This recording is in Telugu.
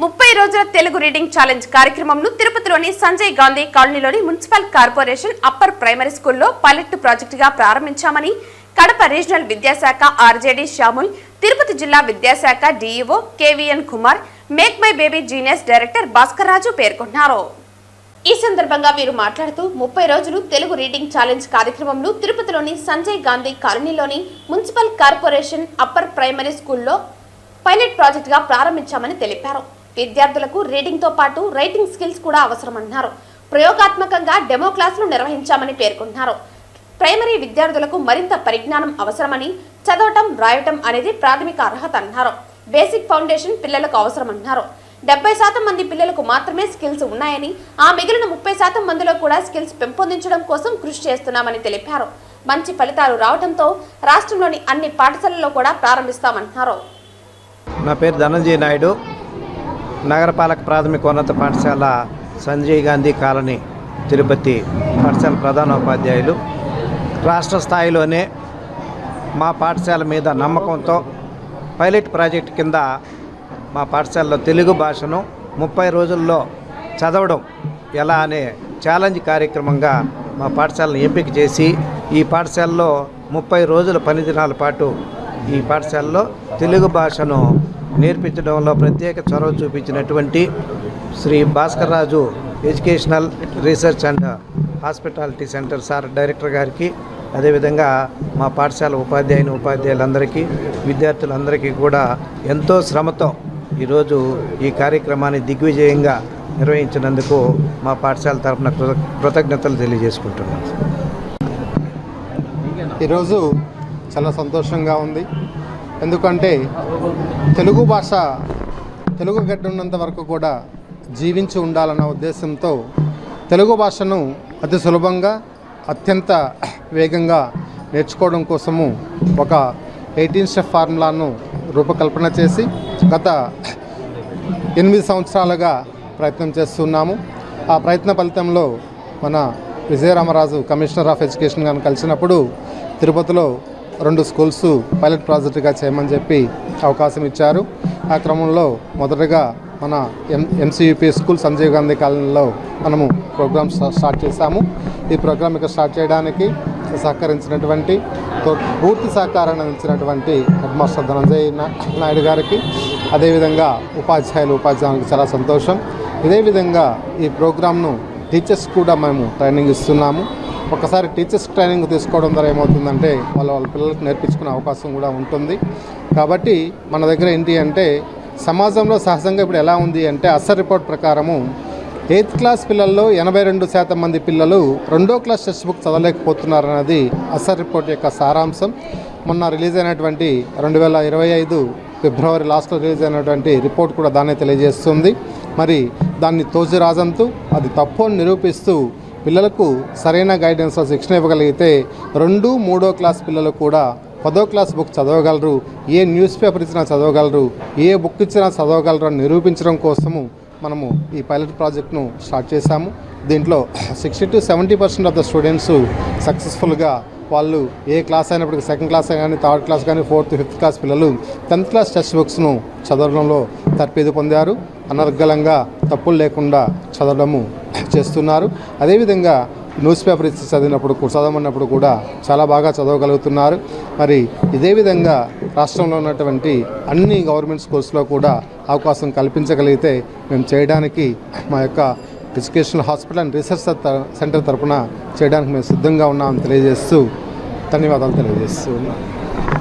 30 రోజుల తెలుగు రీడింగ్ ఛాలెంజ్ కార్యక్రమంను తిరుపతిలోని సంజయ్ గాంధీ కాలనీలోని మున్సిపల్ కార్పొరేషన్ అప్పర్ ప్రైమరీ స్కూల్లో పైలట్ ప్రాజెక్టుగా ప్రారంభించామని కడప రీజనల్ విద్యాశాఖ ఆర్జేడీ శ్యాముల్, తిరుపతి జిల్లా విద్యాశాఖ DEO KVN Kumar, make my baby genius director Bhaskar Raju పేర్కొన్నారు. ఈ సందర్భంగా వీరు మాట్లాడుతూ 30 రోజులు తెలుగు రీడింగ్ ఛాలెంజ్ కార్యక్రమంను తిరుపతిలోని సంజయ్ గాంధీ కాలనీలోని మున్సిపల్ కార్పొరేషన్ అప్పర్ ప్రైమరీ స్కూల్లో పైలట్ ప్రాజెక్టుగా ప్రారంభించామని తెలిపారు. విద్యార్థులకు రీడింగ్ తో పాటు రైటింగ్ స్కిల్స్ కూడా అవసరమన్నారు. ప్రయోగాత్మకంగా డెమో క్లాసులు నిర్వహించామని పేర్కొన్నారు. ప్రైమరీ విద్యార్థులకు మరింత పరిజ్ఞానం అవసరమని, చదవటం రాయటం అనేది ప్రాథమిక అర్హత అన్నారు. బేసిక్ ఫౌండేషన్ పిల్లలకు అవసరమన్నారు. 70% మంది పిల్లలకు మాత్రమే స్కిల్స్ ఉన్నాయని, ఆ మిగిలిన 30% మందిలో కూడా స్కిల్స్ పెంపొందించడం కోసం కృషి చేస్తున్నామని తెలిపారు. మంచి ఫలితాలు రావడంతో రాష్ట్రంలోని అన్ని పాఠశాలల్లో కూడా ప్రారంభిస్తామన్నారు. నా పేరు ధనంజయ నాయుడు, నగరపాలక ప్రాథమికోన్నత పాఠశాల సంజయ్ గాంధీ కాలనీ తిరుపతి పాఠశాల ప్రధానోపాధ్యాయులు. రాష్ట్ర స్థాయిలోనే మా పాఠశాల మీద నమ్మకంతో పైలట్ ప్రాజెక్ట్ కింద మా పాఠశాలలో తెలుగు భాషను 30 రోజుల్లో చదవడం ఎలా అనే ఛాలెంజ్ కార్యక్రమంగా మా పాఠశాలను ఎంపిక చేసి ఈ పాఠశాలలో 30 రోజుల పనిదినాల పాటు ఈ పాఠశాలలో తెలుగు భాషను నేర్పించడంలో ప్రత్యేక చొరవ చూపించినటువంటి Shri Bhaskar Raju educational research and hospitality centre sir director గారికి, అదేవిధంగా మా పాఠశాల ఉపాధ్యాయులందరికీ, విద్యార్థులందరికీ కూడా ఎంతో శ్రమతో ఈరోజు ఈ కార్యక్రమాన్ని దిగ్విజయంగా నిర్వహించినందుకు మా పాఠశాల తరఫున కృతజ్ఞతలు తెలియజేసుకుంటున్నాను. ఈరోజు చాలా సంతోషంగా ఉంది. ఎందుకంటే తెలుగు భాష తెలుగు గడ్డ ఉన్నంత వరకు కూడా జీవించి ఉండాలన్న ఉద్దేశంతో తెలుగు భాషను అతి సులభంగా అత్యంత వేగంగా నేర్చుకోవడం కోసము ఒక 18 స్టెప్ ఫార్ములాను రూపకల్పన చేసి గత 8 సంవత్సరాలుగా ప్రయత్నం చేస్తున్నాము. ఆ ప్రయత్న ఫలితంలో మన విజయరామరాజు కమిషనర్ ఆఫ్ ఎడ్యుకేషన్ గారిని కలిసినప్పుడు తిరుపతిలో 2 స్కూల్స్ పైలట్ ప్రాజెక్టుగా చేయమని చెప్పి అవకాశం ఇచ్చారు. ఆ క్రమంలో మొదటగా మన ఎంసీయూపీ స్కూల్ సంజయ్ గాంధీ కాలనీలో మనము ప్రోగ్రామ్ స్టార్ట్ చేశాము. ఈ ప్రోగ్రామ్ ఇక్కడ స్టార్ట్ చేయడానికి సహకరించినటువంటి పూర్తి సహకారాన్ని అందించినటువంటి హెడ్ మాస్టర్ ధనంజయ్ నాయుడు గారికి, అదేవిధంగా ఉపాధ్యాయులకు చాలా సంతోషం. ఇదే విధంగా ఈ ప్రోగ్రామ్ను టీచర్స్ కూడా మేము ట్రైనింగ్ ఇస్తున్నాము. ఒకసారి టీచర్స్ ట్రైనింగ్ తీసుకోవడం ద్వారా ఏమవుతుందంటే వాళ్ళ పిల్లలకు నేర్పించుకునే అవకాశం కూడా ఉంటుంది. కాబట్టి మన దగ్గర ఏంటి అంటే సమాజంలో సహజంగా ఇప్పుడు ఎలా ఉంది అంటే అసర్ రిపోర్ట్ ప్రకారము 8th క్లాస్ పిల్లల్లో 82% మంది పిల్లలు 2వ క్లాస్ టెక్స్ట్ బుక్ చదవలేకపోతున్నారన్నది అసర్ రిపోర్ట్ యొక్క సారాంశం. మొన్న రిలీజ్ అయినటువంటి 2025 ఫిబ్రవరి లాస్ట్లో రిలీజ్ అయినటువంటి రిపోర్ట్ కూడా దాన్నే తెలియజేస్తుంది. మరి దాన్ని తోసిరాజంతూ అది తప్పు అని నిరూపిస్తూ పిల్లలకు సరైన గైడెన్స్ శిక్షణ ఇవ్వగలిగితే 2, 3వ క్లాస్ పిల్లలు కూడా 10వ క్లాస్ బుక్ చదవగలరు, ఏ న్యూస్ పేపర్ ఇచ్చినా చదవగలరు, ఏ బుక్ ఇచ్చినా చదవగలరు అని నిరూపించడం కోసము మనము ఈ పైలట్ ప్రాజెక్ట్ను స్టార్ట్ చేశాము. దీంట్లో 60-70% ఆఫ్ ద స్టూడెంట్స్ సక్సెస్ఫుల్గా వాళ్ళు ఏ క్లాస్ అయినప్పటికీ 2nd క్లాస్ కానీ 3rd క్లాస్ కానీ 4th, 5th క్లాస్ పిల్లలు 10th క్లాస్ టెక్స్ట్ బుక్స్ను చదవడంలో తర్ఫీదు పొందారు. అనర్గళంగా తప్పులు లేకుండా చదవడము చేస్తున్నారు. అదేవిధంగా న్యూస్ పేపర్ ఇచ్చి చదవమన్నప్పుడు కూడా చాలా బాగా చదవగలుగుతున్నారు. మరి ఇదే విధంగా రాష్ట్రంలో ఉన్నటువంటి అన్ని గవర్నమెంట్ స్కూల్స్లో కూడా అవకాశం కల్పించగలిగితే మేము చేయడానికి మా యొక్క educational hospital and research centre తరఫున చేయడానికి మేము సిద్ధంగా ఉన్నామని తెలియజేస్తూ ధన్యవాదాలు తెలియజేస్తున్నాం.